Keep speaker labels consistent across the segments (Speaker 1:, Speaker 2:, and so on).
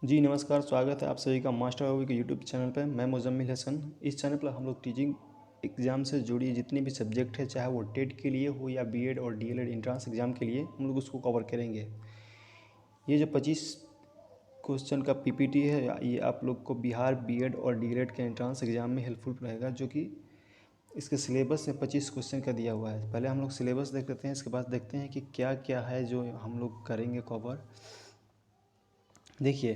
Speaker 1: जी नमस्कार, स्वागत है आप सभी का मास्टर हॉबी के यूट्यूब चैनल पे। मैं मुज़म्मिल हसन। इस चैनल पर हम लोग टीचिंग एग्ज़ाम से जुड़ी जितनी भी सब्जेक्ट है, चाहे वो टेट के लिए हो या बीएड और डीएलएड एंट्रेंस एग्ज़ाम के लिए, हम लोग उसको कवर करेंगे। ये जो 25 क्वेश्चन का पीपीटी है, ये आप लोग को बिहार बीएड और डीएलएड के एंट्रेंस एग्ज़ाम में हेल्पफुल रहेगा, जो कि इसके सिलेबस में 25 क्वेश्चन का दिया हुआ है। पहले हम लोग सिलेबस देख लेते हैं, इसके बाद देखते हैं कि क्या क्या है जो हम लोग करेंगे कवर। देखिए,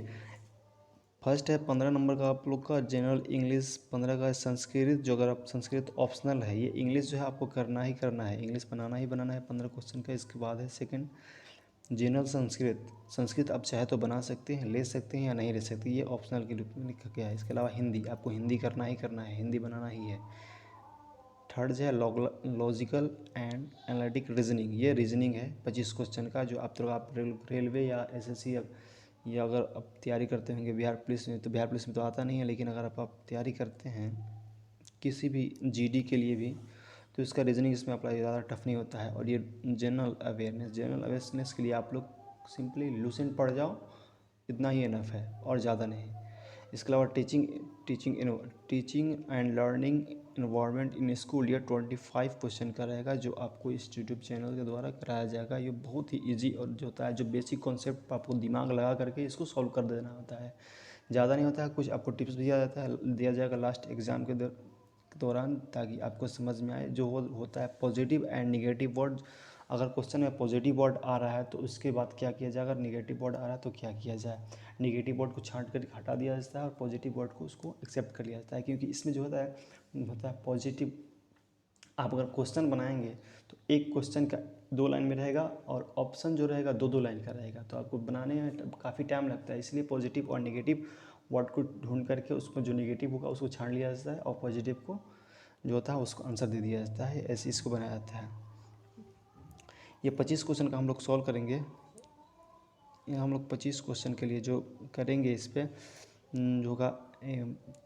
Speaker 1: फर्स्ट है 15 नंबर का आप लोग का जनरल इंग्लिश, 15 का संस्कृत। जो अगर आप संस्कृत ऑप्शनल है, ये इंग्लिश जो है आपको करना ही करना है, इंग्लिश बनाना ही बनाना है 15 क्वेश्चन का। इसके बाद है सेकंड जनरल संस्कृत। संस्कृत आप चाहे तो बना सकते हैं, ले सकते हैं या नहीं ले सकते, ये ऑप्शनल के रूप में लिखा गया है। इसके अलावा हिंदी, आपको हिंदी करना ही करना है, हिंदी बनाना ही है। थर्ड जो है लॉजिकल एंड एनालिटिक रीजनिंग, ये रीजनिंग है 25 क्वेश्चन का, जो आप रेलवे या एसएससी या अगर आप तैयारी करते होंगे बिहार पुलिस में, तो बिहार पुलिस में तो आता नहीं है, लेकिन अगर आप तैयारी करते हैं किसी भी जीडी के लिए भी, तो इसका रीजनिंग इसमें अप्लाई ज़्यादा टफ नहीं होता है। और ये जनरल अवेयरनेस के लिए आप लोग सिंपली लूसेंट पढ़ जाओ, इतना ही इनफ है और ज़्यादा नहीं। इसके अलावा teaching and learning environment in school, ये 25 क्वेश्चन का रहेगा, जो आपको इस यूट्यूब चैनल के द्वारा कराया जाएगा। ये बहुत ही इजी और जो होता है, जो बेसिक कॉन्सेप्ट आपको दिमाग लगा करके इसको सॉल्व कर देना होता है, ज़्यादा नहीं होता है। कुछ आपको टिप्स भी दिया जाएगा लास्ट एग्ज़ाम के दौरान, ताकि आपको समझ में आए। जो होता है पॉजिटिव एंड निगेटिव वर्ड, अगर क्वेश्चन में पॉजिटिव वर्ड आ रहा है तो उसके बाद क्या किया जाए, अगर निगेटिव वर्ड आ रहा है तो क्या किया जाए। निगेटिव वर्ड को छांट कर हटा दिया जाता है और पॉजिटिव वर्ड को उसको एक्सेप्ट कर लिया जाता है, क्योंकि इसमें जो होता है पॉजिटिव। आप अगर क्वेश्चन बनाएंगे तो एक क्वेश्चन का 2 लाइन में रहेगा, और ऑप्शन जो रहेगा 2-2 लाइन का रहेगा, तो आपको बनाने में काफ़ी टाइम लगता है। इसलिए पॉजिटिव और नेगेटिव वर्ड को ढूंढ करके उसमें जो नेगेटिव होगा उसको छान लिया जाता है, और पॉजिटिव को जो होता है उसको आंसर दे दिया जाता है। ऐसे इसको बनाया जाता है। ये 25 क्वेश्चन का हम लोग सॉल्व करेंगे। ये हम लोग 25 क्वेश्चन के लिए जो करेंगे, इस पर जो होगा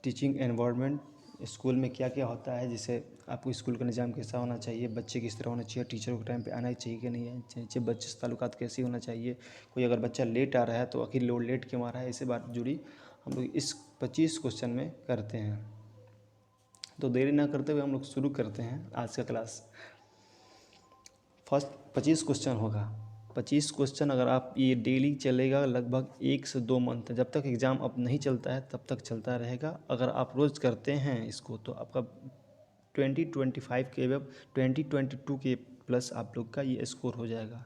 Speaker 1: टीचिंग एनवायरनमेंट, स्कूल में क्या क्या होता है, जैसे आपको स्कूल का निज़ाम कैसा होना चाहिए, बच्चे किस तरह होना चाहिए, टीचर को टाइम पे आना चाहिए कि नहीं आना चाहिए, बच्चे से ताल्लुकात कैसे होना चाहिए, कोई अगर बच्चा लेट आ रहा है तो आखिर लोड लेट क्यों आ रहा है, ऐसे बात जुड़ी हम लोग इस 25 क्वेश्चन में करते हैं। तो देरी ना करते हुए हम लोग शुरू करते हैं आज का क्लास। फर्स्ट 25 क्वेश्चन होगा। 25 क्वेश्चन अगर आप ये डेली चलेगा लगभग 1 से 2 मंथ, जब तक एग्ज़ाम अब नहीं चलता है तब तक चलता रहेगा। अगर आप रोज़ करते हैं इसको तो आपका 2025 के वेब 2022 के प्लस आप लोग का ये स्कोर हो जाएगा।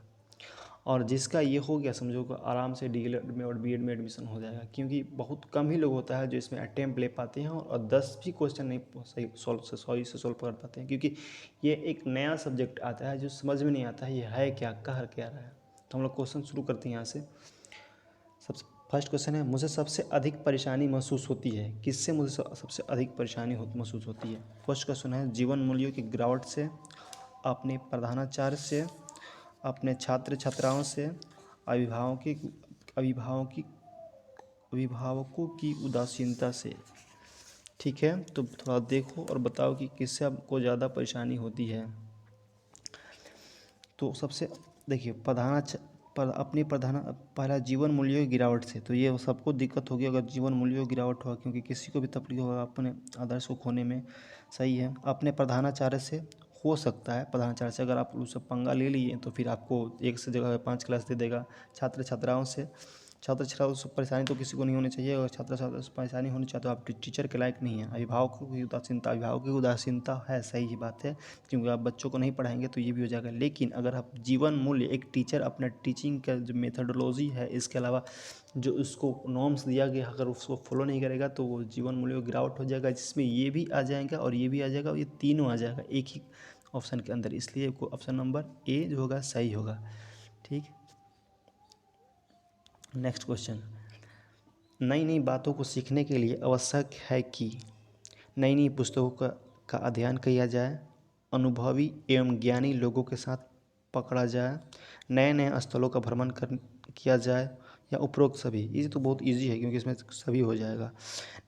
Speaker 1: और जिसका ये हो गया समझो कि आराम से डीएलएड में और बीएड में एडमिशन हो जाएगा, क्योंकि बहुत कम ही लोग होता है जो इसमें अटेम्प्ट ले पाते हैं और 10 भी क्वेश्चन नहीं सही से सॉल्व कर पाते हैं, क्योंकि ये एक नया सब्जेक्ट आता है जो समझ में नहीं आता है ये है क्या, कह क्या रहा है। तो हम लोग क्वेश्चन शुरू करते हैं यहाँ से। सबसे फर्स्ट क्वेश्चन है, मुझे सबसे अधिक परेशानी महसूस होती है। किससे मुझे सबसे अधिक परेशानी महसूस होती है। फर्स्ट क्वेश्चन है, जीवन मूल्यों की गिरावट से, अपने प्रधानाचार्य से, अपने छात्र छात्राओं से, अभिभावकों अभिभावकों की उदासीनता से। ठीक है, तो थोड़ा देखो और बताओ कि किससे आपको ज़्यादा परेशानी होती है। तो सबसे देखिए अपनी पहला जीवन मूल्यों की गिरावट से, तो ये सबको दिक्कत होगी अगर जीवन मूल्यों की गिरावट होगा, क्योंकि किसी को भी तकलीफ होगा अपने आदर्श को खोने में। सही है। अपने प्रधानाचार्य से हो सकता है, प्रधानाचार्य से अगर आप उससे पंगा ले लिए तो फिर आपको एक से जगह 5 क्लास दे देगा। छात्र छात्राओं से परेशानी तो किसी को नहीं होनी चाहिए, अगर छात्र छात्रा से परेशानी होनी चाहिए तो आप टीचर के लायक नहीं है। अभिभावकों की उदासीनता है, सही ही बात है, क्योंकि आप बच्चों को नहीं पढ़ाएंगे तो ये भी हो जाएगा। लेकिन अगर आप जीवन मूल्य, एक टीचर अपना टीचिंग का जो मेथडोलॉजी है, इसके अलावा जो उसको नॉर्म्स दिया गया, अगर उसको फॉलो नहीं करेगा तो वो जीवन मूल्य में गिरावट हो जाएगा, जिसमें ये भी आ जाएगा और ये भी आ जाएगा और ये तीनों आ जाएगा एक ही ऑप्शन के अंदर। इसलिए ऑप्शन नंबर ए जो होगा सही होगा। ठीक। नेक्स्ट क्वेश्चन, नई नई बातों को सीखने के लिए आवश्यक है कि नई नई पुस्तकों का अध्ययन किया जाए, अनुभवी एवं ज्ञानी लोगों के साथ पकड़ा जाए, नए नए स्थलों का भ्रमण किया जाए, या उपरोक्त सभी। ये तो बहुत इजी है क्योंकि इसमें सभी हो जाएगा।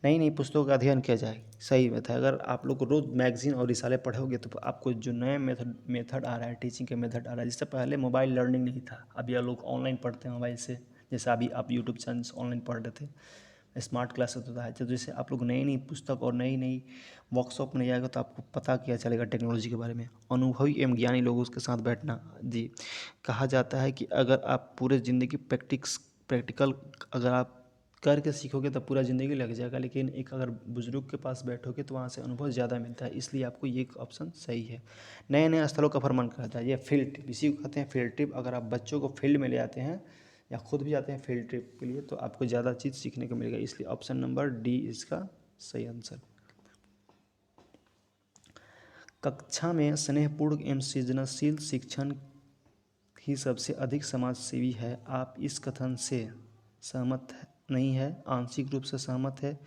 Speaker 1: नई नई पुस्तकों का अध्ययन किया जाए, सही बात है। अगर आप लोग रोज़ मैगजीन और रिसाले पढ़ोगे तो आपको जो नया मेथड आ रहा है, टीचिंग का मेथड आ रहा है, जिससे पहले मोबाइल लर्निंग नहीं था, अब ये लोग ऑनलाइन पढ़ते हैं मोबाइल से। जैसे अभी आप यूट्यूब चैनल ऑनलाइन पढ़ रहे थे, स्मार्ट क्लास होता है, तो जैसे आप लोग नई नई पुस्तक और नई नई वर्कशॉप में जाएगा तो आपको पता क्या चलेगा टेक्नोलॉजी के बारे में। अनुभवी एवं ज्ञानी लोगों के साथ बैठना जी। कहा जाता है कि अगर आप पूरे ज़िंदगी प्रैक्टिकल अगर आप करके सीखोगे तो पूरा ज़िंदगी लग जाएगा, लेकिन एक अगर बुजुर्ग के पास बैठोगे तो वहाँ से अनुभव ज़्यादा मिलता है, इसलिए आपको ये ऑप्शन सही है। नए नए स्थलों का भ्रमण करता है, ये फील्ड ट्रिप, इसी को कहते हैं फील्ड ट्रिप। अगर आप बच्चों को फील्ड में ले जाते हैं या खुद भी जाते हैं फील्ड ट्रिप के लिए तो आपको ज़्यादा चीज़ सीखने को मिलेगा, इसलिए ऑप्शन नंबर डी इसका सही आंसर। कक्षा में स्नेहपूर्ण एवं सृजनशील शिक्षण ही सबसे अधिक समाजसेवी है, आप इस कथन से सहमत नहीं है, आंशिक रूप से सहमत है,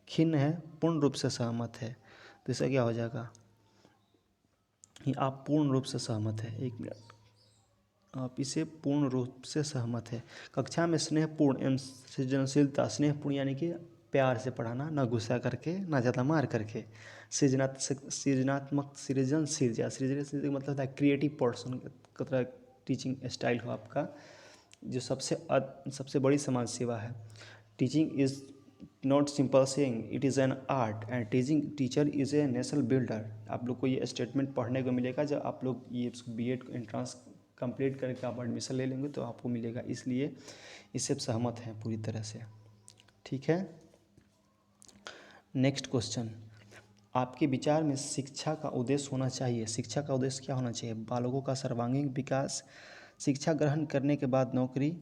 Speaker 1: खिन्न है, पूर्ण रूप से सहमत है। तो इसका क्या हो जाएगा, ये आप पूर्ण रूप से सहमत है। एक मिनट, आप इसे पूर्ण रूप से सहमत है। कक्षा में स्नेहपूर्ण एवं सृजनशीलता, स्नेहपूर्ण यानी कि प्यार से पढ़ाना, ना गुस्सा करके ना ज़्यादा मार करके। सृजनात्मक, सृजनशील या सृजनशील का मतलब होता है क्रिएटिव पर्सन का तरह टीचिंग स्टाइल हो आपका, जो सबसे बड़ी समाज सेवा है। Teaching is not simple saying, it is an art and teacher is a national builder. आप लोग को ये स्टेटमेंट पढ़ने को मिलेगा जब आप लोग ये बीएड एंट्रेंस कंप्लीट करके आप एडमिशन ले लेंगे तो आपको मिलेगा, इसलिए इससे सहमत हैं पूरी तरह से। ठीक है, नेक्स्ट क्वेश्चन, आपके विचार में शिक्षा का उद्देश्य होना चाहिए, शिक्षा का उद्देश्य क्या होना चाहिए? बालकों का सर्वांगीण विकास, शिक्षा ग्रहण करने के बाद नौकरी,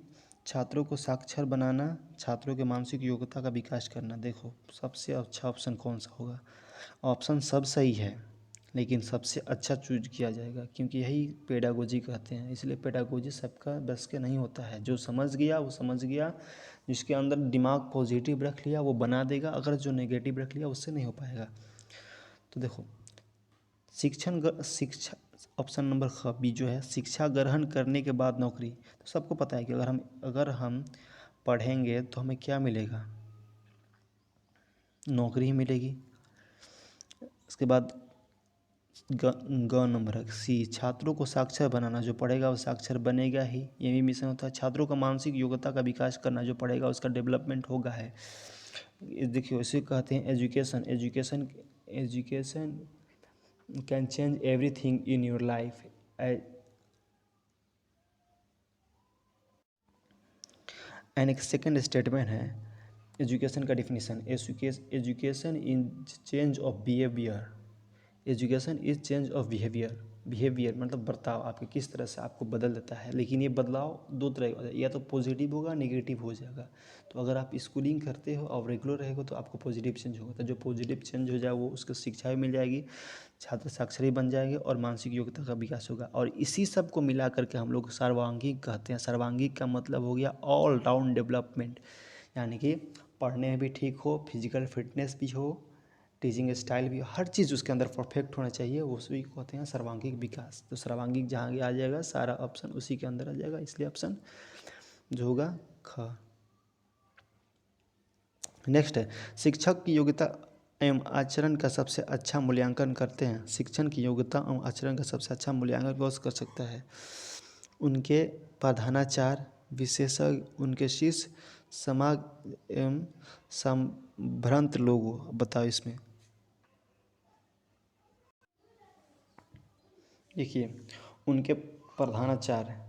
Speaker 1: छात्रों को साक्षर बनाना, छात्रों के मानसिक योग्यता का विकास करना। देखो सबसे अच्छा ऑप्शन कौन सा होगा? ऑप्शन सब सही है, लेकिन सबसे अच्छा चूज किया जाएगा क्योंकि यही पेडागोजी कहते हैं, इसलिए पेडागोजी सबका बस के नहीं होता है। जो समझ गया वो समझ गया, जिसके अंदर दिमाग पॉजिटिव रख लिया वो बना देगा, अगर जो नेगेटिव रख लिया उससे नहीं हो पाएगा। तो देखो शिक्षा ऑप्शन नंबर ख बी जो है, शिक्षा ग्रहण करने के बाद नौकरी, तो सबको पता है कि अगर हम पढ़ेंगे तो हमें क्या मिलेगा, नौकरी ही मिलेगी। उसके बाद ग नंबर है सी, छात्रों को साक्षर बनाना, जो पढ़ेगा वो साक्षर बनेगा ही, ये भी मिशन होता है। छात्रों का मानसिक योग्यता का विकास करना, जो पढ़ेगा उसका डेवलपमेंट होगा है। देखिए इसे कहते हैं education, education can change everything in your life. And एक सेकेंड स्टेटमेंट है एजुकेशन का definition, education in change of behaviour, education is change of behaviour मतलब बर्ताव, आपके किस तरह से आपको बदल देता है। लेकिन ये बदलाव दो तरह का, या तो पॉजिटिव होगा नेगेटिव हो जाएगा। तो अगर आप स्कूलिंग करते हो और रेगुलर रहेगा तो आपको पॉजिटिव चेंज होगा, तो जो पॉजिटिव चेंज हो जाए वो उसको शिक्षा भी मिल जाएगी, छात्र साक्षरी बन जाएंगे और मानसिक योग्यता का विकास होगा। और इसी सब को मिला करके हम लोग सर्वांगीण कहते हैं। सर्वांगीण का मतलब हो गया ऑल राउंड डेवलपमेंट, यानी कि पढ़ने में भी ठीक हो, फिजिकल फिटनेस भी हो, टीचिंग स्टाइल भी, हर चीज़ उसके अंदर परफेक्ट होना चाहिए, उसी को कहते हैं सर्वांगीण विकास। तो सर्वांगीण जहाँ आ जाएगा सारा ऑप्शन उसी के अंदर आ जाएगा, इसलिए ऑप्शन जो होगा ख। नेक्स्ट है, शिक्षक की योग्यता एवं आचरण का सबसे अच्छा मूल्यांकन करते हैं। शिक्षण की योग्यता एवं आचरण का सबसे अच्छा मूल्यांकन कौन कर सकता है? उनके प्रधानाचार्य, विशेषज्ञ, उनके शिष्य, समाज एवं संभ्रांत लोग। बताओ इसमें। देखिए उनके प्रधानाचार्य,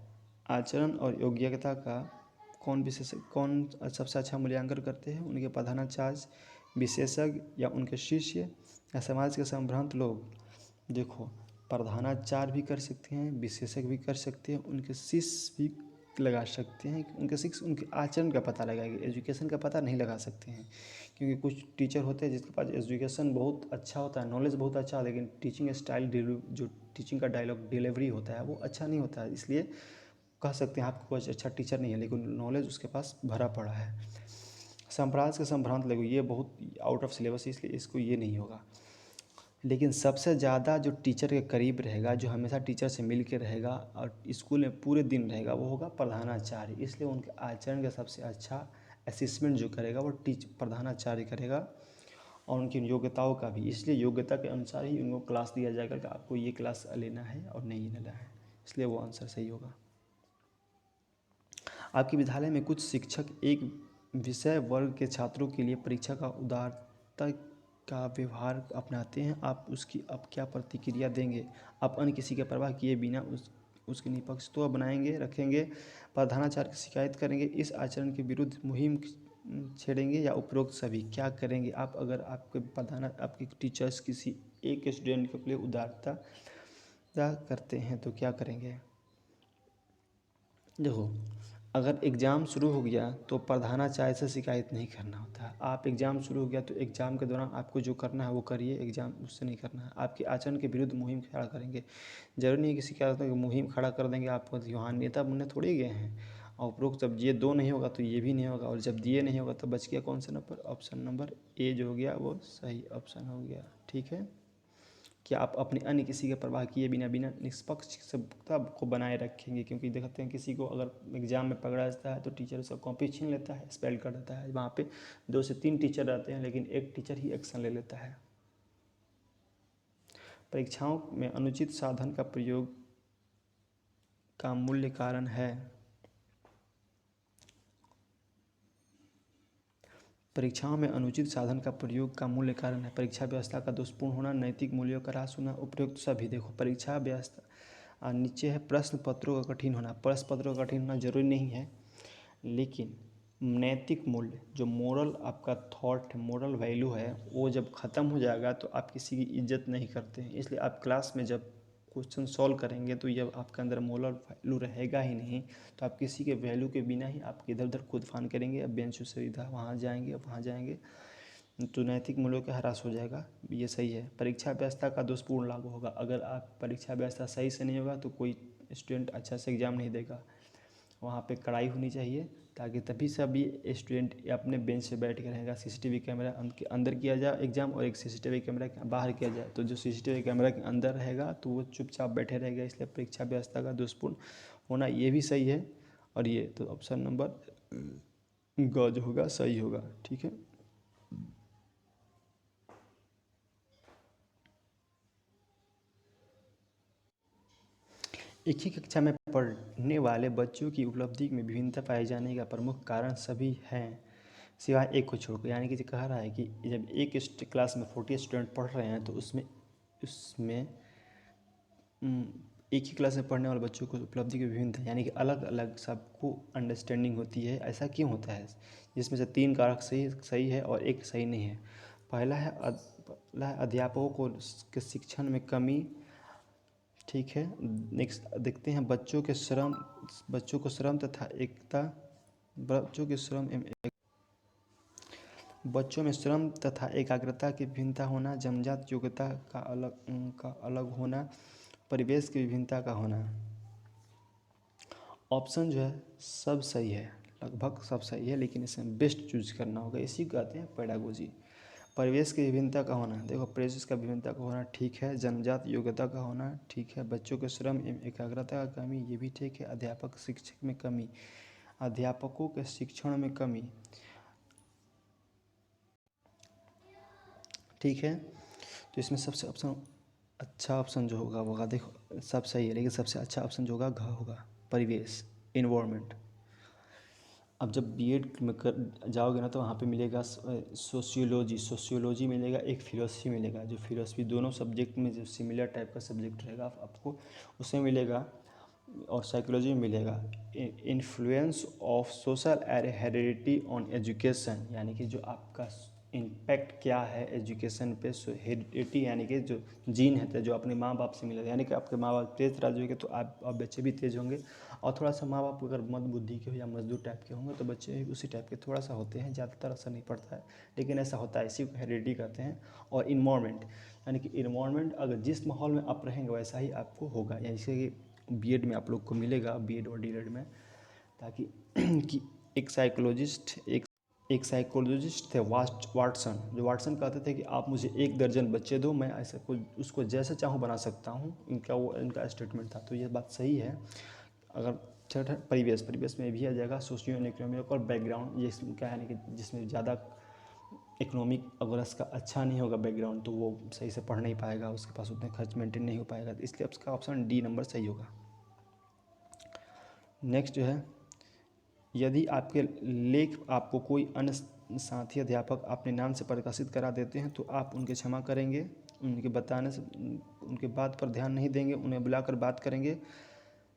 Speaker 1: आचरण और योग्यता का कौन सबसे अच्छा मूल्यांकन करते हैं? उनके प्रधानाचार्य, विशेषज्ञ या उनके शिष्य या समाज के संभ्रांत लोग। देखो प्रधानाचार्य भी कर सकते हैं, विशेषज्ञ भी कर सकते हैं, उनके शिष्य भी लगा सकते हैं। उनके शिष्य उनके आचरण का पता लगाएंगे, एजुकेशन का पता नहीं लगा सकते हैं, क्योंकि कुछ टीचर होते हैं जिसके पास एजुकेशन बहुत अच्छा होता है, नॉलेज बहुत अच्छा, लेकिन टीचिंग स्टाइल जो टीचिंग का डायलॉग डिलीवरी होता है वो अच्छा नहीं होता है। इसलिए कह सकते हैं आपको कोई अच्छा टीचर नहीं है, लेकिन नॉलेज उसके पास भरा पड़ा है। संप्रास के संभ्रांत लोग, ये बहुत आउट ऑफ सिलेबस है, इसलिए इसको ये नहीं होगा। लेकिन सबसे ज़्यादा जो टीचर के करीब रहेगा, जो हमेशा टीचर से मिल के रहेगा और स्कूल में पूरे दिन रहेगा, वो होगा प्रधानाचार्य। इसलिए उनके आचरण का सबसे अच्छा असेसमेंट जो करेगा वो प्रधानाचार्य करेगा, और उनकी योग्यताओं का भी। इसलिए योग्यता के अनुसार ही उनको क्लास दिया जाएगा कि आपको ये क्लास लेना है और नहीं लेना है, इसलिए वो आंसर सही होगा। आपके विद्यालय में कुछ शिक्षक एक विषय वर्ग के छात्रों के लिए परीक्षा का उदारता का व्यवहार अपनाते हैं, आप उसकी अब क्या प्रतिक्रिया देंगे? आप अन्य किसी की परवाह किए बिना उसके निष्पक्ष तो बनाएंगे रखेंगे, प्रधानाचार्य की शिकायत करेंगे, इस आचरण के विरुद्ध मुहिम छेड़ेंगे या उपरोक्त सभी क्या करेंगे? आप अगर आपके टीचर्स किसी एक स्टूडेंट के लिए उदारता करते हैं तो क्या करेंगे? देखो, अगर एग्ज़ाम शुरू हो गया तो प्रधानाचार्य से शिकायत नहीं करना होता है। आप एग्ज़ाम शुरू हो गया तो एग्ज़ाम के दौरान आपको जो करना है वो करिए, एग्ज़ाम उससे नहीं करना है। आपके आचरण के विरुद्ध मुहिम खड़ा करेंगे। ज़रूरी नहीं है कि शिकायत की मुहिम खड़ा कर देंगे, आपको वहाँ नेता बनने थोड़ी गए हैं। और उपरोक्त जब ये 2 नहीं होगा तो ये भी नहीं होगा, और जब ये नहीं होगा तो बच गया कौन सा नंबर? ऑप्शन नंबर ए जो हो गया वो सही ऑप्शन हो गया। ठीक है, कि आप अपने अन्य किसी की परवाह किए बिना निष्पक्षता को बनाए रखेंगे, क्योंकि देखते हैं किसी को अगर एग्ज़ाम में पकड़ा जाता है तो टीचर उसका कॉपी छीन लेता है, एक्सपेल कर देता है। वहाँ पे 2 से 3 टीचर रहते हैं लेकिन एक टीचर ही एक्शन ले लेता है। परीक्षाओं में अनुचित साधन का प्रयोग का मूल्य कारण है। परीक्षाओं में अनुचित साधन का प्रयोग का मूल्य कारण है परीक्षा व्यवस्था का दोषपूर्ण होना, नैतिक मूल्यों का ह्रास होना, उपरोक्त सभी। देखो, परीक्षा व्यवस्था नीचे है प्रश्न पत्रों का कठिन होना। प्रश्न पत्रों का कठिन होना जरूरी नहीं है, लेकिन नैतिक मूल्य जो मोरल आपका थॉट है, मोरल वैल्यू है, वो जब ख़त्म हो जाएगा तो आप किसी की इज्जत नहीं करते हैं। इसलिए आप क्लास में जब क्वेश्चन सॉल्व करेंगे तो जब आपके अंदर मोरल वैल्यू रहेगा ही नहीं तो आप किसी के वैल्यू के बिना ही आप इधर उधर कूद फान करेंगे। अब बेंच से इधर वहाँ जाएंगे तो नैतिक मूल्यों का ह्रास हो जाएगा। ये सही है। परीक्षा व्यवस्था का दोषपूर्ण लागू होगा। अगर आप परीक्षा व्यवस्था सही से नहीं होगा तो कोई स्टूडेंट अच्छा से एग्ज़ाम नहीं देगा। वहाँ पे कड़ाई होनी चाहिए ताकि तभी सभी स्टूडेंट अपने बेंच से बैठ के रहेगा। सीसीटीवी कैमरा के अंदर किया जाए एग्ज़ाम और एक सीसीटीवी कैमरा के बाहर किया जाए, तो जो सीसीटीवी कैमरा के अंदर रहेगा तो वो चुपचाप बैठे रहेगा। इसलिए परीक्षा व्यवस्था का दुष्पूर्ण होना ये भी सही है। और ये तो ऑप्शन नंबर ग जो होगा सही होगा। ठीक है, एक ही कक्षा में पढ़ने वाले बच्चों की उपलब्धि में विभिन्नता पाए जाने का प्रमुख कारण सभी हैं सिवाय एक को छोड़कर। यानी कि जो कह रहा है कि जब एक क्लास में 40 स्टूडेंट पढ़ रहे हैं तो उसमें उसमें एक ही क्लास में पढ़ने वाले बच्चों को उपलब्धि की विभिन्नता यानी कि अलग अलग सबको अंडरस्टैंडिंग होती है। ऐसा क्यों होता है? जिसमें से 3 कारक सही है और एक सही नहीं है। पहला है अध्यापकों को के शिक्षण में कमी। ठीक है, नेक्स्ट देखते हैं बच्चों को श्रम तथा एकता बच्चों के श्रम एवं बच्चों में श्रम तथा एकाग्रता की भिन्नता होना, जन्मजात योग्यता का अलग होना, परिवेश की विभिन्नता का होना। ऑप्शन जो है सब सही है, लगभग सब सही है, लेकिन इसमें बेस्ट चूज करना होगा। इसी को कहते हैं पेडागोजी। परिवेश की विभिन्नता का होना, देखो परिवेश का विभिन्नता का होना ठीक है। जन्मजात योग्यता का होना ठीक है। बच्चों के श्रम एवं एकाग्रता का कमी, ये भी ठीक है। अध्यापक शिक्षक में कमी, अध्यापकों के शिक्षण में कमी, ठीक है। तो इसमें सबसे अच्छा ऑप्शन जो होगा वो होगा, देखो सब सही है लेकिन सबसे अच्छा ऑप्शन जो होगा घ होगा, परिवेश, इन्वायरमेंट। अब जब बीएड में कर जाओगे ना तो वहाँ पे मिलेगा सोशियोलॉजी मिलेगा, एक फिलोसफी मिलेगा। जो फिलोसफी दोनों सब्जेक्ट में जो सिमिलर टाइप का सब्जेक्ट रहेगा आपको उसमें मिलेगा, और साइकोलॉजी में मिलेगा influence of social heredity on education, यानी कि जो आपका इम्पैक्ट क्या है एजुकेशन पे। हेरिडिटी यानी कि जो जीन है जो अपने माँ बाप से मिला, यानी कि आपके माँ बाप तेज राज होंगे तो आप बच्चे भी तेज होंगे। और थोड़ा सा माँ बाप अगर मंद बुद्धि के हो या मजदूर टाइप के होंगे तो बच्चे भी उसी टाइप के थोड़ा सा होते हैं, ज़्यादातर असर नहीं पड़ता है लेकिन ऐसा होता है, इसी को हेरिडिटी कहते हैं। और इन्वायरमेंट, यानी कि इन्वायरमेंट अगर जिस माहौल में आप रहेंगे वैसा ही आपको होगा। जैसे कि बीएड में आप लोग को मिलेगा, बीएड और डीएड में, ताकि कि एक साइकोलॉजिस्ट थे वाटसन, जो वाटसन कहते थे कि आप मुझे 1 दर्जन बच्चे दो, मैं ऐसा कुछ उसको जैसे चाहूँ बना सकता हूँ। इनका स्टेटमेंट था, तो ये बात सही है। अगर थर्ड है परिवेश में भी आ जाएगा सोशियो इकोनॉमिक और बैकग्राउंड। ये क्या है कि जिसमें ज़्यादा इकोनॉमिक अगर इसका अच्छा नहीं होगा बैकग्राउंड तो वो सही से पढ़ नहीं पाएगा, उसके पास उतना खर्च मेंटेन नहीं हो पाएगा, इसलिए उसका ऑप्शन डी नंबर सही होगा। नेक्स्ट जो है यदि आपके लेख आपको कोई अन्य साथी अध्यापक अपने नाम से प्रकाशित करा देते हैं तो आप उनके क्षमा करेंगे, उनके बताने से उनके बात पर ध्यान नहीं देंगे, उन्हें बुलाकर बात करेंगे,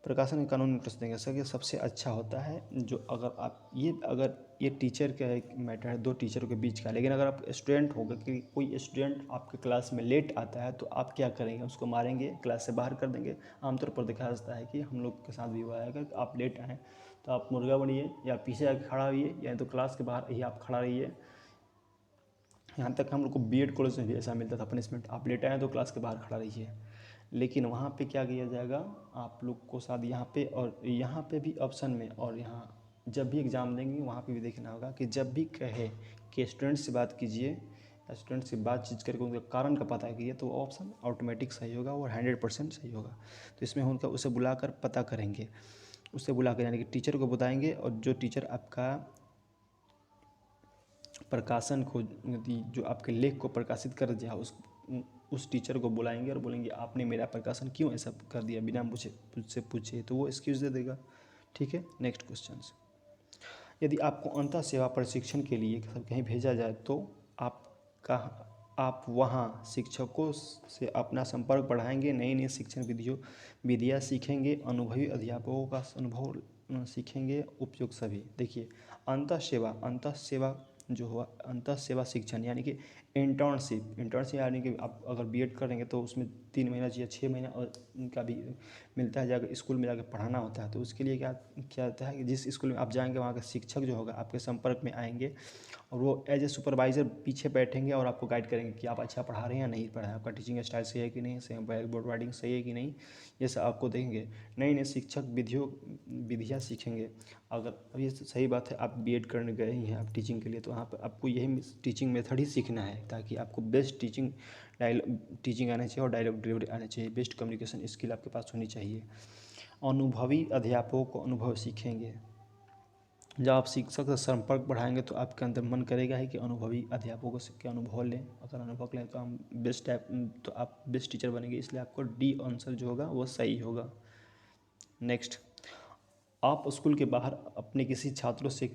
Speaker 1: प्रकाशन के कानून नोटिस देंगे। सर ये सबसे अच्छा होता है जो अगर ये टीचर का एक मैटर है, दो टीचरों के बीच का। लेकिन अगर आप स्टूडेंट होगा कि कोई स्टूडेंट आपके क्लास में लेट आता है तो आप क्या करेंगे? उसको मारेंगे, क्लास से बाहर कर देंगे। आमतौर पर देखा जाता है कि हम लोग के साथ भी हुआ है, अगर आप लेट आएँ तो आप मुर्गा बनिए या पीछे आके खड़ा रहिए या तो क्लास के बाहर ही आप खड़ा रहिए। यहाँ तक हम लोग को बीएड कॉलेज में भी ऐसा मिलता था पनिशमेंट, आप लेट आए तो क्लास के बाहर खड़ा रहिए। लेकिन वहाँ पे क्या किया जाएगा आप लोग को साथ यहाँ पे और यहाँ पे भी ऑप्शन में, और यहाँ जब भी एग्ज़ाम देंगे वहाँ पे भी देखना होगा कि जब भी कहे कि स्टूडेंट से बात कीजिए, स्टूडेंट से बातचीत करके उनके कारण का पता कीजिए, तो वो ऑप्शन ऑटोमेटिक सही होगा और 100% सही होगा। तो इसमें उनका उसे बुलाकर पता करेंगे, उससे बुलाकर यानी कि टीचर को बताएंगे, और जो टीचर आपका प्रकाशन को जो आपके लेख को प्रकाशित कर दिया उस टीचर को बुलाएंगे और बोलेंगे आपने मेरा प्रकाशन क्यों ऐसा कर दिया बिना मुझसे पूछे, तो वो एक्सक्यूज़ दे देगा। ठीक है, नेक्स्ट क्वेश्चन। यदि आपको अंतः सेवा प्रशिक्षण के लिए कहीं भेजा जाए तो आप वहाँ शिक्षकों से अपना संपर्क बढ़ाएंगे, नई नई शिक्षण विधियाँ सीखेंगे, अनुभवी अध्यापकों का अनुभव सीखेंगे, उपयुक्त सभी। देखिए अंतः सेवा जो हुआ अंतः सेवा शिक्षण यानी कि इंटर्नशिप यानी कि आप अगर बीएड करेंगे तो उसमें 3 महीना या 6 महीना और उनका भी मिलता है, जाकर स्कूल में जाकर पढ़ाना होता है। तो उसके लिए क्या होता है कि जिस स्कूल में आप जाएंगे वहाँ का शिक्षक जो होगा आपके संपर्क में आएंगे और वो एज ए सुपरवाइज़र पीछे बैठेंगे और आपको गाइड करेंगे कि आप अच्छा पढ़ा रहे हैं या नहीं पढ़ा है, आपका टीचिंग स्टाइल सही है कि नहीं, सही ब्लैक बोर्ड राइटिंग सही है कि नहीं, ये सब आपको देंगे। नई नई शिक्षक विधियाँ सीखेंगे। अगर अब ये सही बात है, आप बीएड करने गए ही हैं आप टीचिंग के लिए, तो वहाँ पर आपको यही टीचिंग मेथड ही सीखना है ताकि आपको बेस्ट टीचिंग आना चाहिए और डायलॉग डिलीवरी आना चाहिए, बेस्ट कम्युनिकेशन स्किल आपके पास होनी चाहिए। अनुभवी अध्यापकों को अनुभव सीखेंगे। जब आप शिक्षक से संपर्क बढ़ाएंगे तो आपके अंदर मन करेगा ही कि अनुभवी अध्यापकों से क्या अनुभव लें, अगर अनुभव लें तो हम तो आप बेस्ट टीचर बनेंगे, इसलिए आपको डी आंसर जो होगा वो सही होगा। नेक्स्ट, आप स्कूल के बाहर अपने किसी छात्रों से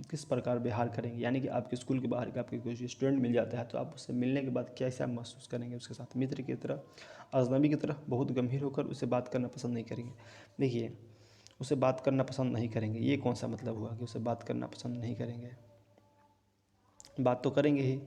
Speaker 1: किस प्रकार व्यवहार करेंगे, यानी कि आपके स्कूल के बाहर का आपके कोई स्टूडेंट मिल जाता है तो आप उससे मिलने के बाद कैसा महसूस करेंगे? उसके साथ मित्र की तरह, अजनबी की तरह बहुत गंभीर होकर उसे बात करना पसंद नहीं करेंगे। देखिए, उसे बात करना पसंद नहीं करेंगे, ये कौन सा मतलब हुआ कि उसे बात करना पसंद नहीं करेंगे? बात तो करेंगे ही,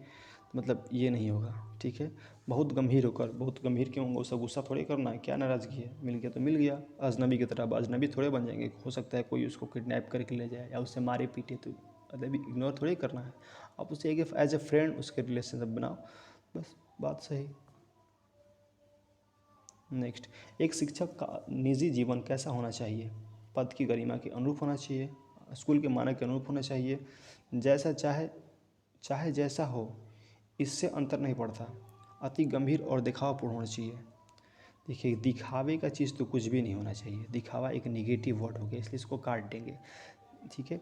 Speaker 1: मतलब ये नहीं होगा। ठीक है, बहुत गंभीर क्यों होंगे? उसे गुस्सा थोड़ी करना है, क्या नाराज़गी है? मिल गया तो मिल गया। अजनबी की तरह, अब अजनबी थोड़े बन जाएंगे, हो सकता है कोई उसको किडनैप करके ले जाए या उससे मारे पीटे, तो अभी इग्नोर थोड़ी करना है। आप उसे एक एज ए फ्रेंड उसके रिलेशनशिप बनाओ, बस बात सही। नेक्स्ट, एक शिक्षक का निजी जीवन कैसा होना चाहिए? पद की गरिमा के अनुरूप होना चाहिए, स्कूल के मानक के अनुरूप होना चाहिए, जैसा चाहे जैसा हो, इससे अंतर नहीं पड़ता, अति गंभीर और दिखावापूर्ण होना चाहिए। देखिए, दिखावे का चीज़ तो कुछ भी नहीं होना चाहिए, दिखावा एक निगेटिव वर्ड हो गया, इसलिए इसको काट देंगे। ठीक है,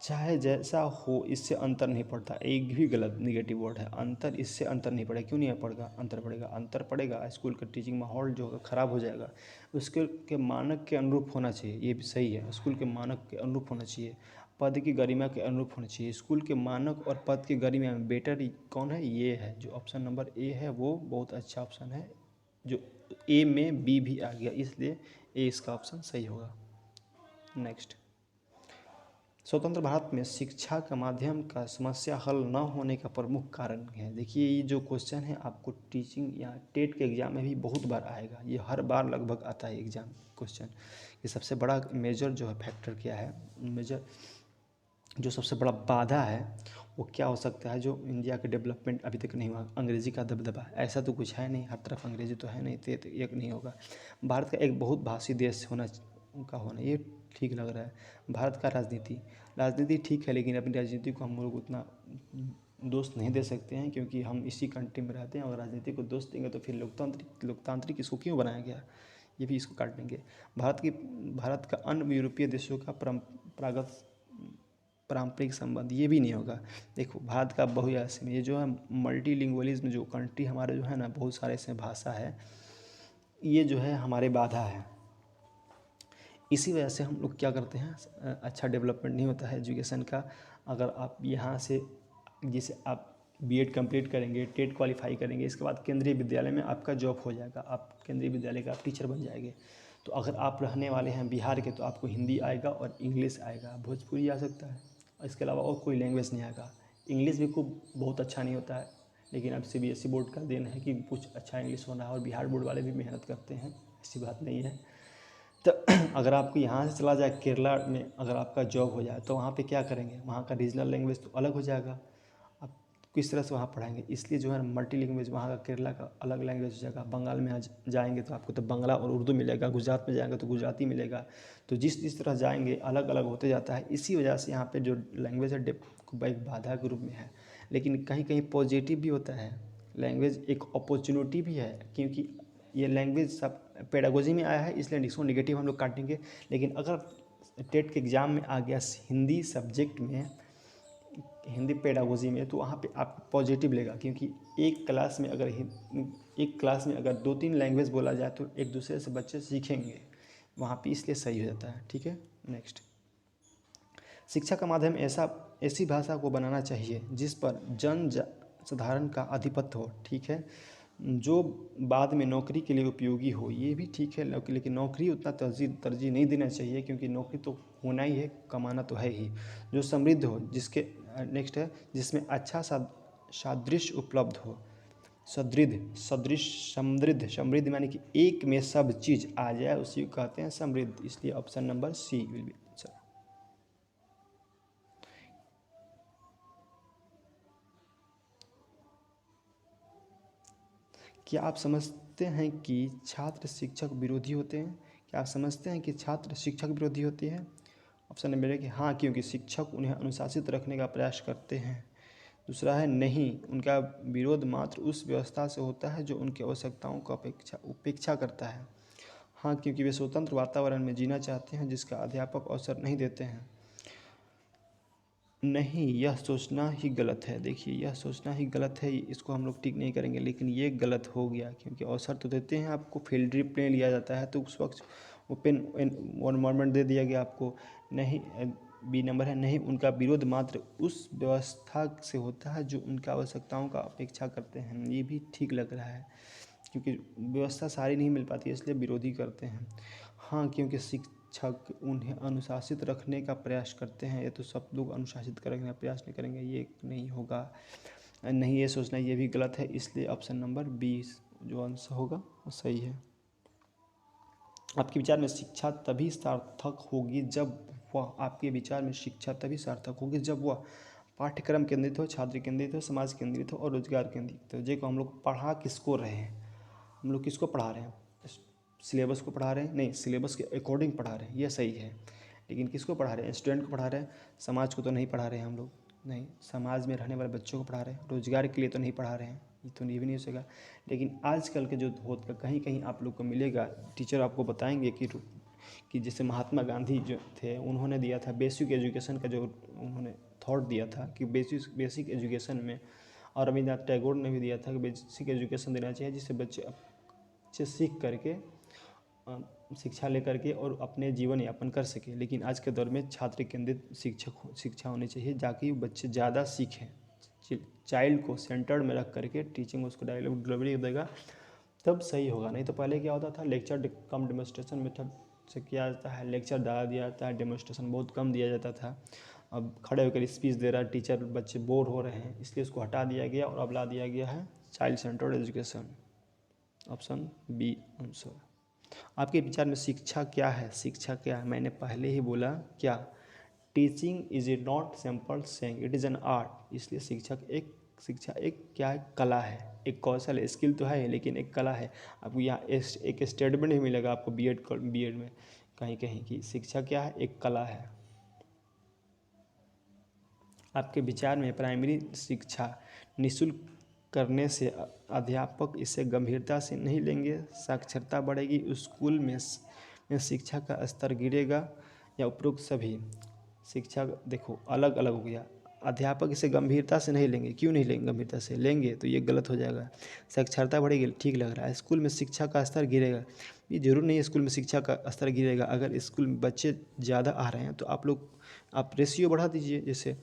Speaker 1: चाहे जैसा हो इससे अंतर नहीं पड़ता, एक भी गलत निगेटिव वर्ड है। इससे अंतर नहीं पड़ेगा, क्यों नहीं पड़ेगा? अंतर पड़ेगा। स्कूल का टीचिंग माहौल जो होगा ख़राब हो जाएगा। उसके के मानक के अनुरूप होना चाहिए, ये भी सही है, स्कूल के मानक के अनुरूप होना चाहिए, पद की गरिमा के अनुरूप होना चाहिए। स्कूल के मानक और पद की गरिमा में बेटर कौन है? ये है जो ऑप्शन नंबर ए है, वो बहुत अच्छा ऑप्शन है। जो ए में बी भी आ गया, इसलिए ए इसका ऑप्शन सही होगा। नेक्स्ट, स्वतंत्र भारत में शिक्षा का माध्यम का समस्या हल न होने का प्रमुख कारण है। देखिए, ये जो क्वेश्चन है आपको टीचिंग या टेट के एग्ज़ाम में भी बहुत बार आएगा, ये हर बार लगभग आता है एग्ज़ाम क्वेश्चन। ये सबसे बड़ा मेजर जो है फैक्टर क्या है, मेजर जो सबसे बड़ा बाधा है वो क्या हो सकता है? जो इंडिया का डेवलपमेंट अभी तक नहीं हुआ, अंग्रेज़ी का दबदबा, ऐसा तो कुछ है नहीं, हर तरफ अंग्रेज़ी तो है नहीं, तो एक नहीं होगा। भारत का एक बहुत भाषी देश होना ये ठीक लग रहा है। भारत का राजनीति ठीक है, लेकिन अपनी राजनीति को हम लोग उतना दोस्त नहीं दे सकते हैं, क्योंकि हम इसी कंट्री में रहते हैं, और राजनीति को दोस्त देंगे तो फिर लोकतांत्रिक इसको क्यों बनाया गया? ये भी इसको काट देंगे। भारत का अन्य यूरोपीय देशों का पारंपरिक संबंध, ये भी नहीं होगा। देखो, भारत का बहुभाषी में ये जो है मल्टीलिंगुअलिज्म, जो कंट्री हमारे जो है ना, बहुत सारे इसमें भाषा है, ये जो है हमारे बाधा है। इसी वजह से हम लोग क्या करते हैं, अच्छा डेवलपमेंट नहीं होता है एजुकेशन का। अगर आप यहाँ से जैसे आप बीएड कंप्लीट करेंगे, टेट क्वालिफाई करेंगे, इसके बाद केंद्रीय विद्यालय में आपका जॉब हो जाएगा, आप केंद्रीय विद्यालय का आप टीचर बन जाएंगे। तो अगर आप रहने वाले हैं बिहार के तो आपको हिंदी आएगा और इंग्लिश आएगा, भोजपुरी आ सकता है, और इसके अलावा और कोई लैंग्वेज नहीं आएगा। इंग्लिश भी खूब बहुत अच्छा नहीं होता है, लेकिन अब सीबीएसई बोर्ड का देन है कि कुछ अच्छा इंग्लिश होना है, और बिहार बोर्ड वाले भी मेहनत करते हैं, ऐसी बात नहीं है। तो अगर आपको यहाँ से चला जाए केरला में, अगर आपका जॉब हो जाए तो वहाँ पे क्या करेंगे, वहाँ का रीजनल लैंग्वेज तो अलग हो जाएगा, आप किस तरह से वहाँ पढ़ाएंगे। इसलिए जो है मल्टी लैंग्वेज, वहाँ का केरला का अलग लैंग्वेज हो जाएगा। बंगाल में आज जाएंगे तो आपको तो बांग्ला और उर्दू मिलेगा, गुजरात में जाएंगे तो गुजराती मिलेगा। तो जिस जिस तरह जाएंगे अलग अलग होते जाता है। इसी वजह से यहाँ पर जो लैंग्वेज है एक बाधा के रूप में है, लेकिन कहीं कहीं पॉजिटिव भी होता है। लैंग्वेज एक अपॉर्चुनिटी भी है, क्योंकि ये लैंग्वेज सब पेडागोजी में आया है, इसलिए इसको निगेटिव हम लोग काटेंगे। लेकिन अगर टेट के एग्ज़ाम में आ गया हिंदी सब्जेक्ट में, हिंदी पेडागोजी में, तो वहाँ पे आप पॉजिटिव लेगा, क्योंकि एक क्लास में अगर 2-3 लैंग्वेज बोला जाए तो एक दूसरे से बच्चे सीखेंगे वहाँ पे, इसलिए सही हो जाता है। ठीक है, नेक्स्ट। शिक्षा का माध्यम ऐसी भाषा को बनाना चाहिए जिस पर जन साधारण का आधिपत्य हो। ठीक है, जो बाद में नौकरी के लिए उपयोगी हो, ये भी ठीक है, लेकिन नौकरी उतना तरजीह नहीं देना चाहिए, क्योंकि नौकरी तो होना ही है, कमाना तो है ही। जो समृद्ध हो, जिसके नेक्स्ट है, जिसमें अच्छा सादृश्य उपलब्ध हो। सदृढ़, सदृश, समृद्ध, समृद्ध यानी कि एक में सब चीज़ आ जाए, उसी को कहते हैं समृद्ध। इसलिए option number C will be answer. क्या आप समझते हैं कि छात्र शिक्षक विरोधी होते हैं? क्या आप समझते हैं कि छात्र शिक्षक विरोधी होते हैं? ऑप्शन नंबर एक हाँ, क्योंकि शिक्षक उन्हें अनुशासित रखने का प्रयास करते हैं। दूसरा है नहीं, उनका विरोध मात्र उस व्यवस्था से होता है जो उनकी आवश्यकताओं का उपेक्षा करता है। हाँ, क्योंकि वे स्वतंत्र वातावरण में जीना चाहते हैं जिसका अध्यापक अवसर नहीं देते हैं। नहीं, यह सोचना ही गलत है। देखिए, यह सोचना ही गलत है, इसको हम लोग टिक नहीं करेंगे, लेकिन ये गलत हो गया, क्योंकि अवसर तो देते हैं आपको। फील्ड ट्रिप ले लिया जाता है तो उस वक्त ओपन एनवायरनमेंट दे दिया गया आपको। नहीं, बी नंबर है नहीं, उनका विरोध मात्र उस व्यवस्था से होता है जो उनका आवश्यकताओं का अपेक्षा करते हैं। ये भी ठीक लग रहा है, क्योंकि व्यवस्था सारी नहीं मिल पाती है, इसलिए विरोधी करते हैं। हाँ, क्योंकि शिक्षक उन्हें अनुशासित रखने का प्रयास करते हैं। ये तो सब लोग अनुशासित करने का प्रयास नहीं करेंगे, ये नहीं होगा। नहीं, ये सोचना ये भी गलत है, इसलिए ऑप्शन नंबर 20 जो आंसर होगा वो सही है। आपके विचार में शिक्षा तभी सार्थक होगी जब वह आपके विचार में शिक्षा तभी सार्थक होगी जब वह पाठ्यक्रम केंद्रित हो, छात्र केंद्रित हो, समाज केंद्रित हो और रोजगार केंद्रित हो। जे को हम लोग पढ़ा किसको रहे हैं, हम लोग किसको पढ़ा रहे हैं, सिलेबस को पढ़ा रहे हैं? नहीं, सिलेबस के अकॉर्डिंग पढ़ा रहे हैं, ये सही है। लेकिन किसको पढ़ा रहे हैं? स्टूडेंट को पढ़ा रहे हैं, समाज को तो नहीं पढ़ा रहे हैं हम लोग। नहीं, समाज में रहने वाले बच्चों को पढ़ा रहे हैं, रोजगार के लिए तो नहीं पढ़ा रहे हैं, ये तो ये भी नहीं हो सकेगा। लेकिन आजकल के जो होता कहीं कहीं आप लोग को मिलेगा, टीचर आपको बताएंगे कि जैसे महात्मा गांधी जो थे, उन्होंने दिया था बेसिक एजुकेशन का, जो उन्होंने थॉट दिया था कि बेसिक एजुकेशन में, और रविन्द्रनाथ टैगोर ने भी दिया था कि बेसिक एजुकेशन देना चाहिए, जिससे बच्चे अच्छे सीख करके शिक्षा लेकर के और अपने जीवन यापन कर सके। लेकिन आज के दौर में छात्र केंद्रित शिक्षा होनी चाहिए, जाकि बच्चे ज़्यादा सीखें। चाइल्ड को सेंटर्ड में रख करके टीचिंग उसको डिलीवरी देगा तब सही होगा। नहीं तो पहले क्या होता था, लेक्चर कम डेमोन्स्ट्रेशन मेथड से किया जाता है, लेक्चर ज़्यादा दिया जाता है, डेमोन्स्ट्रेशन बहुत कम दिया जाता था। अब खड़े होकर स्पीच दे रहा है टीचर, बच्चे बोर हो रहे हैं, इसलिए उसको हटा दिया गया और अब ला दिया गया है child centred education. Option B answer. आपके विचार में शिक्षा क्या है? शिक्षा क्या है? मैंने पहले ही बोला क्या, teaching is a not simple saying, it is an art. इसलिए शिक्षा एक क्या है, कला है, एक कौशल है। स्किल तो है लेकिन एक कला है। आपको यहाँ एक स्टेटमेंट भी मिलेगा आपको बीएड में कहीं कहीं की शिक्षा क्या है, एक कला है। आपके विचार में प्राइमरी शिक्षा निःशुल्क करने से अध्यापक इसे गंभीरता से नहीं लेंगे, साक्षरता बढ़ेगी, स्कूल में शिक्षा का स्तर गिरेगा, या उपरोक्त सभी? शिक्षा देखो अलग अलग हो गया। अध्यापक इसे गंभीरता से नहीं लेंगे, क्यों नहीं लेंगे? गंभीरता से लेंगे तो ये गलत हो जाएगा। साक्षरता बढ़ेगी, ठीक लग रहा है। स्कूल में शिक्षा का स्तर गिरेगा, ये ज़रूरी नहीं है स्कूल में शिक्षा का स्तर गिरेगा। अगर स्कूल में बच्चे ज़्यादा आ रहे हैं तो आप रेशियो बढ़ा दीजिए। जैसे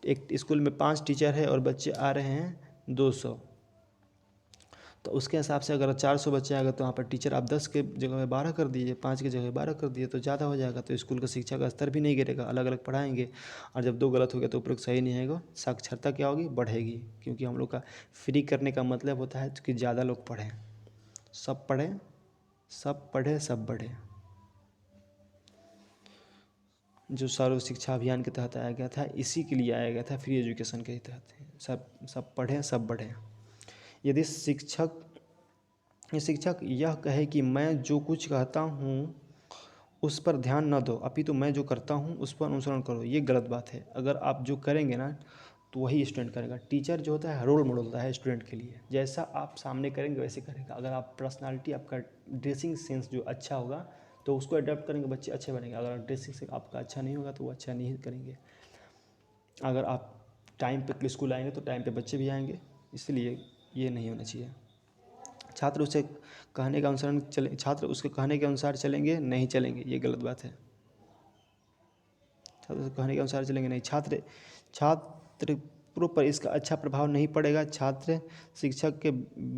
Speaker 1: एक स्कूल में 5 टीचर है और बच्चे आ रहे हैं 200, तो उसके हिसाब से अगर 400 बच्चे आएगा तो वहाँ पर टीचर आप 10 के जगह में 12 कर दीजिए, 5 की जगह 12 कर दिए तो ज़्यादा हो जाएगा। तो स्कूल का शिक्षा का स्तर भी नहीं गिरेगा, अलग अलग पढ़ाएंगे। और जब 2 गलत हो गया तो उपरोक्त सही नहीं आएगा, साक्षरता क्या होगी, बढ़ेगी। क्योंकि हम लोग का फ्री करने का मतलब होता है कि ज़्यादा लोग पढ़ें, सब पढ़ें, सब पढ़े सब बढ़े। जो सर्व शिक्षा अभियान के तहत आया गया था, इसी के लिए आया गया था, फ्री एजुकेशन के तहत। सब पढ़ें सब बढ़ें। यदि शिक्षक यह कहे कि मैं जो कुछ कहता हूँ उस पर ध्यान न दो, अपितु मैं जो करता हूँ उस पर अनुसरण करो, ये गलत बात है। अगर आप जो करेंगे ना तो वही स्टूडेंट करेगा। टीचर जो होता है रोल मॉडल होता है स्टूडेंट के लिए, जैसा आप सामने करेंगे वैसे करेगा। अगर आप पर्सनालिटी, आपका ड्रेसिंग सेंस जो अच्छा होगा तो उसको अडॉप्ट करेंगे, बच्चे अच्छे बनेंगे। अगर ड्रेसिंग सेंस आपका अच्छा नहीं होगा तो वो अच्छा नहीं करेंगे। अगर आप टाइम पे स्कूल आएंगे तो टाइम पे बच्चे भी आएंगे, इसलिए ये नहीं होना चाहिए। छात्र उसके कहने के अनुसार चलेंगे नहीं चलेंगे, ये गलत बात है। छात्र उसके कहने के अनुसार चलेंगे नहीं, छात्रों पर इसका अच्छा प्रभाव नहीं पड़ेगा। छात्र शिक्षक के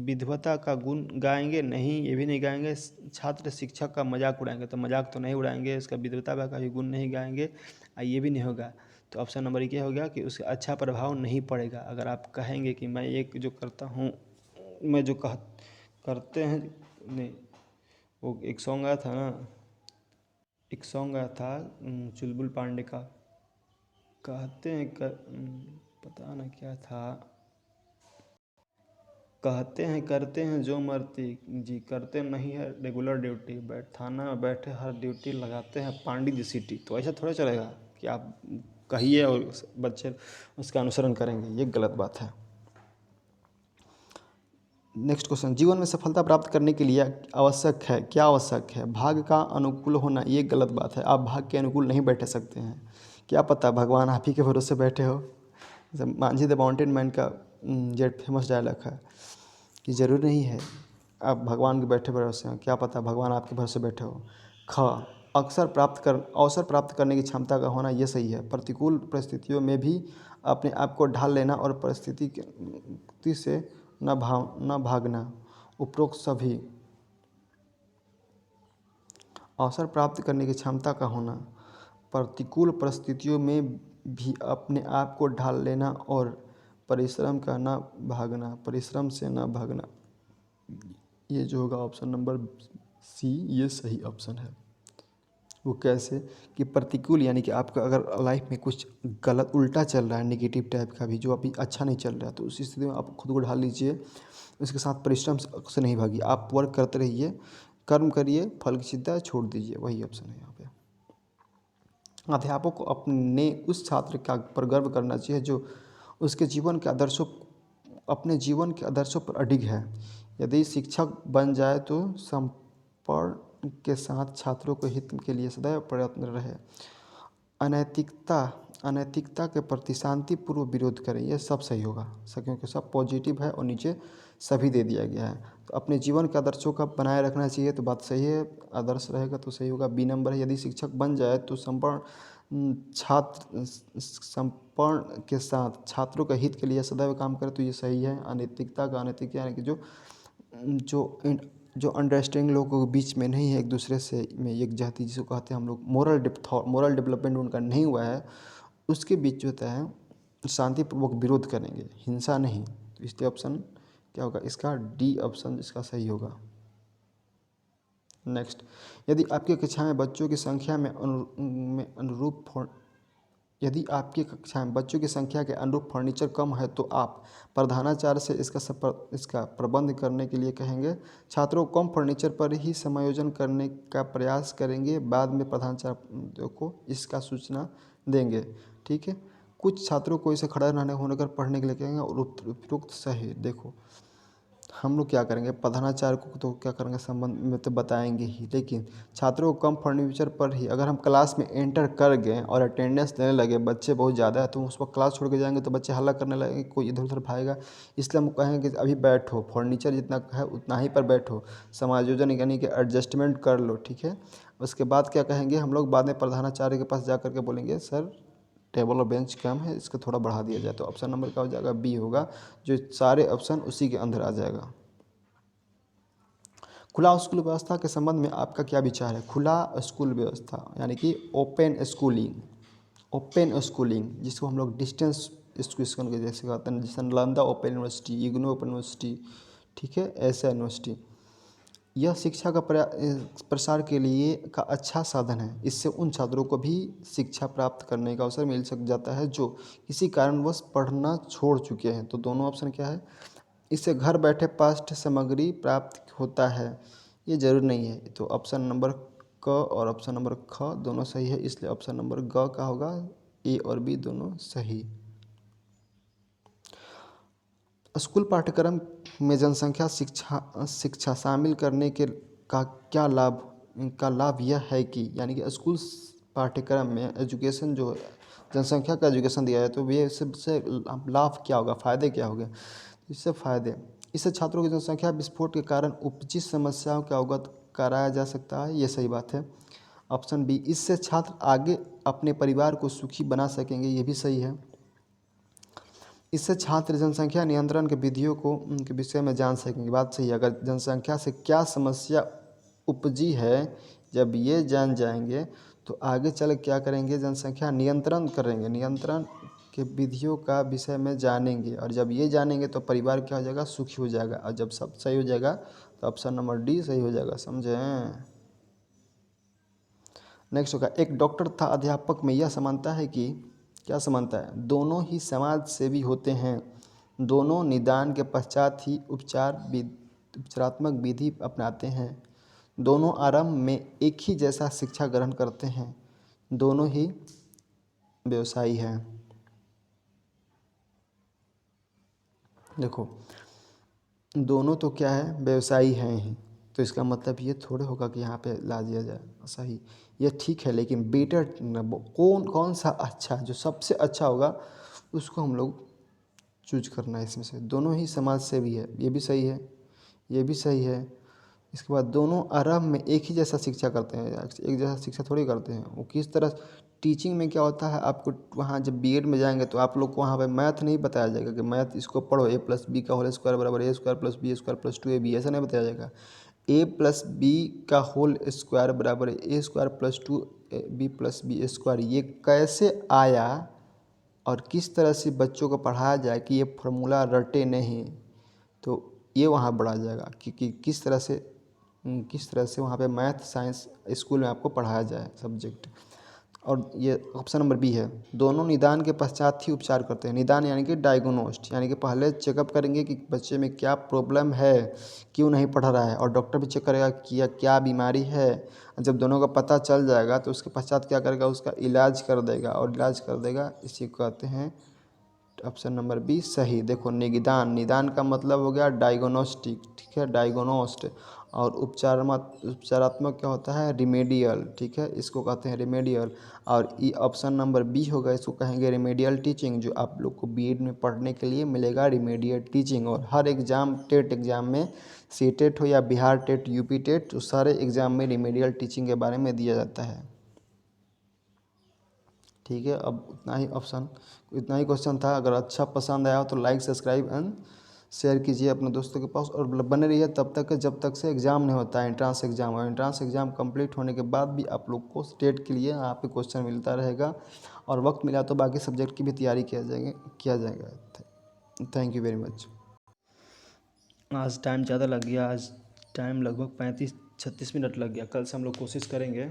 Speaker 1: विद्वता का गुण गाएंगे नहीं, ये भी नहीं गाएंगे। छात्र शिक्षक का मजाक उड़ाएंगे तो मजाक तो नहीं उड़ाएंगे, इसका विद्वता का भी गुण नहीं गाएंगे, ये भी नहीं होगा। तो ऑप्शन नंबर ये हो गया कि उसका अच्छा प्रभाव नहीं पड़ेगा। अगर आप कहेंगे कि मैं एक जो करता हूँ, मैं जो करते हैं, नहीं, वो एक सॉन्ग आया था ना, एक सॉन्ग आया था चुलबुल पांडे का, कहते हैं पता ना क्या था, कहते हैं करते हैं जो मर्जी जी, करते नहीं है रेगुलर ड्यूटी, थाना में बैठे हर ड्यूटी लगाते हैं पांडी जी सीटी। तो ऐसा थोड़ा चलेगा कि आप कहिए और बच्चे उसका अनुसरण करेंगे, ये गलत बात है। नेक्स्ट क्वेश्चन, जीवन में सफलता प्राप्त करने के लिए आवश्यक है, क्या आवश्यक है, भाग्य का अनुकूल होना, ये गलत बात है। आप भाग्य के अनुकूल नहीं बैठ सकते हैं, क्या पता भगवान आप ही के भरोसे बैठे हो। जैसे मांझी द माउंटेन मैन का जेट फेमस डायलॉग है कि ज़रूरी नहीं है आप भगवान के बैठे भरोसे हैं, क्या पता भगवान आपके भरोसे बैठे हो। अवसर प्राप्त करने की क्षमता का होना, ये सही है। प्रतिकूल परिस्थितियों में भी अपने आप को ढाल लेना और परिस्थिति से न भागना, उपरोक्त सभी। अवसर प्राप्त करने की क्षमता का होना, प्रतिकूल परिस्थितियों में भी अपने आप को ढाल लेना और परिश्रम से न भागना, ये जो होगा ऑप्शन नंबर सी, ये सही ऑप्शन है। वो कैसे कि प्रतिकूल यानी कि आपका अगर लाइफ में कुछ गलत उल्टा चल रहा है, नेगेटिव टाइप का भी, जो अभी अच्छा नहीं चल रहा है, तो उस स्थिति में आप खुद को ढाल लीजिए। उसके साथ परिश्रम से नहीं भागिए, आप वर्क करते रहिए, कर्म करिए, फल की चिंता छोड़ दीजिए, वही ऑप्शन है यहाँ पे। अध्यापक को उस छात्र का पर गर्व करना चाहिए जो उसके अपने जीवन के आदर्शों पर अडिग है। यदि शिक्षक बन जाए तो समर्पण के साथ छात्रों के हित के लिए सदैव प्रयत्न रहे। अनैतिकता के प्रति शांतिपूर्व विरोध करें, यह सब सही होगा, क्योंकि सब पॉजिटिव है और नीचे सभी दे दिया गया है। तो अपने जीवन के आदर्शों का बनाए रखना चाहिए, तो बात सही है, आदर्श रहेगा तो सही होगा। बी नंबर है, यदि शिक्षक बन जाए तो समर्पण के साथ छात्रों के हित के लिए सदैव काम करे, तो ये सही है। अनैतिक यानी कि जो अंडरस्टैंडिंग लोगों के बीच में नहीं है, एक दूसरे से में एक जाति जिसको कहते हैं हम लोग, मोरल डेवलपमेंट उनका नहीं हुआ है, उसके बीच जो होता है शांतिपूर्वक विरोध करेंगे, हिंसा नहीं। तो इसलिए ऑप्शन क्या होगा इसका, डी ऑप्शन इसका सही होगा। नेक्स्ट, यदि आपकी कक्षा में बच्चों की संख्या के अनुरूप फर्नीचर कम है तो आप प्रधानाचार्य से इसका प्रबंध करने के लिए कहेंगे। छात्रों को कम फर्नीचर पर ही समायोजन करने का प्रयास करेंगे, बाद में प्रधानाचार्य को इसका सूचना देंगे। ठीक है, कुछ छात्रों को इसे खड़ा रहने होने कर पढ़ने के लिए कहेंगे और उपयुक्त सही। देखो हम लोग क्या करेंगे, प्रधानाचार्य को तो क्या करेंगे संबंध में तो बताएंगे ही, लेकिन छात्रों को कम फर्नीचर पर ही अगर हम क्लास में एंटर कर गए और अटेंडेंस देने लगे, बच्चे बहुत ज़्यादा है तो उस वक्त क्लास छोड़ के जाएंगे तो बच्चे हल्ला करने लगेंगे, कोई इधर उधर भागेगा। इसलिए हम कहेंगे कि अभी बैठो, फर्नीचर जितना है उतना ही पर बैठो, समायोजन यानी कि एडजस्टमेंट कर लो, ठीक है। उसके बाद क्या कहेंगे हम लोग, बाद में प्रधानाचार्य के पास जा करके बोलेंगे सर टेबल और बेंच कम है, इसको थोड़ा बढ़ा दिया जाए। तो ऑप्शन नंबर क्या हो जाएगा, बी होगा, जो सारे ऑप्शन उसी के अंदर आ जाएगा। खुला स्कूल व्यवस्था के संबंध में आपका क्या विचार है। खुला स्कूल व्यवस्था यानी कि ओपन स्कूलिंग, ओपन स्कूलिंग जिसको हम लोग डिस्टेंस एजुकेशन के जैसे कहते हैं, जैसे Nalanda open university, IGNOU open university, ठीक है, ऐसा यूनिवर्सिटी, यह शिक्षा का प्रसार के लिए का अच्छा साधन है। इससे उन छात्रों को भी शिक्षा प्राप्त करने का अवसर मिल सक जाता है जो किसी कारणवश पढ़ना छोड़ चुके हैं। तो दोनों ऑप्शन क्या है, इससे घर बैठे पाठ्य सामग्री प्राप्त होता है, ये जरूर नहीं है। तो ऑप्शन नंबर क और ऑप्शन नंबर ख दोनों सही है, इसलिए ऑप्शन नंबर ग का होगा, ए और बी दोनों सही। स्कूल पाठ्यक्रम में जनसंख्या शिक्षा शिक्षा शामिल करने के का क्या लाभ, का लाभ यह है कि यानी कि स्कूल पाठ्यक्रम में एजुकेशन जो जनसंख्या का एजुकेशन दिया है तो ये सबसे लाभ क्या होगा, फ़ायदे क्या होंगे। इससे फ़ायदे, इससे छात्रों की जनसंख्या विस्फोट के कारण उपजी समस्याओं का अवगत कराया जा सकता है, ये सही बात है। ऑप्शन बी, इससे छात्र आगे अपने परिवार को सुखी बना सकेंगे, ये भी सही है। इससे छात्र जनसंख्या नियंत्रण के विधियों को के विषय में जान सकेंगे, बात सही है। अगर जनसंख्या से क्या समस्या उपजी है, जब ये जान जाएंगे तो आगे चल क्या करेंगे, जनसंख्या नियंत्रण करेंगे, नियंत्रण के विधियों का विषय में जानेंगे, और जब ये जानेंगे तो परिवार क्या हो जाएगा, सुखी हो जाएगा। और जब सब सही हो जाएगा तो ऑप्शन नंबर डी सही हो जाएगा, समझें। नेक्स्ट होगा, एक डॉक्टर तथा अध्यापक में यह समानता है कि, क्या समानता है, दोनों ही समाज सेवी होते हैं, दोनों निदान के पश्चात ही उपचारात्मक विधि अपनाते हैं, दोनों आरंभ में एक ही जैसा शिक्षा ग्रहण करते हैं, दोनों ही व्यवसायी हैं। देखो दोनों तो क्या है, व्यवसायी हैं ही, तो इसका मतलब ये थोड़े होगा कि यहाँ पे ला दिया जाए सही, ये ठीक है, लेकिन बेटर कौन कौन सा अच्छा, जो सबसे अच्छा होगा उसको हम लोग चूज करना है। इसमें से दोनों ही समाज सेवी है, ये भी सही है, ये भी सही है। इसके बाद दोनों आरंभ में एक ही जैसा शिक्षा करते हैं, एक जैसा शिक्षा थोड़ी करते हैं। वो किस तरह, टीचिंग में क्या होता है, आपको वहाँ जब बीएड में जाएंगे तो आप लोग को वहाँ पे मैथ नहीं बताया जाएगा कि मैथ इसको पढ़ो, ए प्लस बी का होल स्क्वायर बराबर A square plus B square plus two A B, ऐसा नहीं बताया जाएगा। ए प्लस बी का होल स्क्वायर बराबर A square plus two B plus B square, ये कैसे आया और किस तरह से बच्चों को पढ़ाया जाए कि ये फार्मूला रटे नहीं, तो ये वहाँ बढ़ा जाएगा कि किस तरह से वहाँ पे मैथ साइंस स्कूल में आपको पढ़ाया जाए सब्जेक्ट। और ये ऑप्शन नंबर बी है, दोनों निदान के पश्चात ही उपचार करते हैं। निदान यानी कि डायग्नोस्ट, यानी कि पहले चेकअप करेंगे कि बच्चे में क्या प्रॉब्लम है, क्यों नहीं पढ़ रहा है, और डॉक्टर भी चेक करेगा कि क्या बीमारी है। जब दोनों का पता चल जाएगा तो उसके पश्चात क्या करेगा, उसका इलाज कर देगा, और इलाज कर देगा, इसी को कहते हैं ऑप्शन नंबर बी सही। देखो निदान, निदान का मतलब हो गया डायग्नोस्टिक, ठीक है, डायग्नोस्ट। और उपचारात्मक क्या होता है, रिमेडियल, ठीक है, इसको कहते हैं रिमेडियल। और ये ऑप्शन नंबर बी होगा, इसको कहेंगे रिमेडियल टीचिंग, जो आप लोग को बीएड में पढ़ने के लिए मिलेगा रिमेडियल टीचिंग। और हर एग्ज़ाम, टेट एग्ज़ाम में, सी टेट हो या बिहार टेट, यूपी टेट, तो सारे एग्ज़ाम में रिमेडियल टीचिंग के बारे में दिया जाता है, ठीक है। अब इतना ही क्वेश्चन था। अगर अच्छा पसंद आया हो तो लाइक सब्सक्राइब एंड शेयर कीजिए अपने दोस्तों के पास, और बने रहिए तब तक जब तक से एग्ज़ाम नहीं होता है, एंट्रांस एग्ज़ाम। और एंट्रांस एग्ज़ाम कंप्लीट होने के बाद भी आप लोग को स्टेट के लिए यहाँ पे क्वेश्चन मिलता रहेगा, और वक्त मिला तो बाकी सब्जेक्ट की भी तैयारी किया जाएगा। Thank you very much. आज टाइम ज़्यादा लग गया, आज टाइम लगभग 35-36 मिनट लग गया। कल से हम लोग कोशिश करेंगे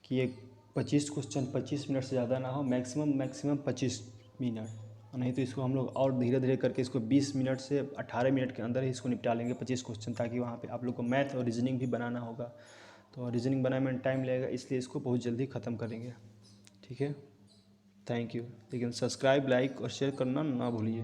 Speaker 1: कि ये 25 क्वेश्चन 25 मिनट से ज़्यादा ना हो, मैक्सिमम 25 मिनट, नहीं तो इसको हम लोग और धीरे धीरे करके इसको 20 मिनट से 18 मिनट के अंदर ही इसको निपटा लेंगे 25 क्वेश्चन, ताकि वहाँ पे आप लोग को मैथ और रीजनिंग भी बनाना होगा, तो रीजनिंग बनाने में टाइम लगेगा, इसलिए इसको बहुत जल्दी ख़त्म करेंगे, ठीक है। थैंक यू, लेकिन सब्सक्राइब, लाइक और शेयर करना ना भूलिए।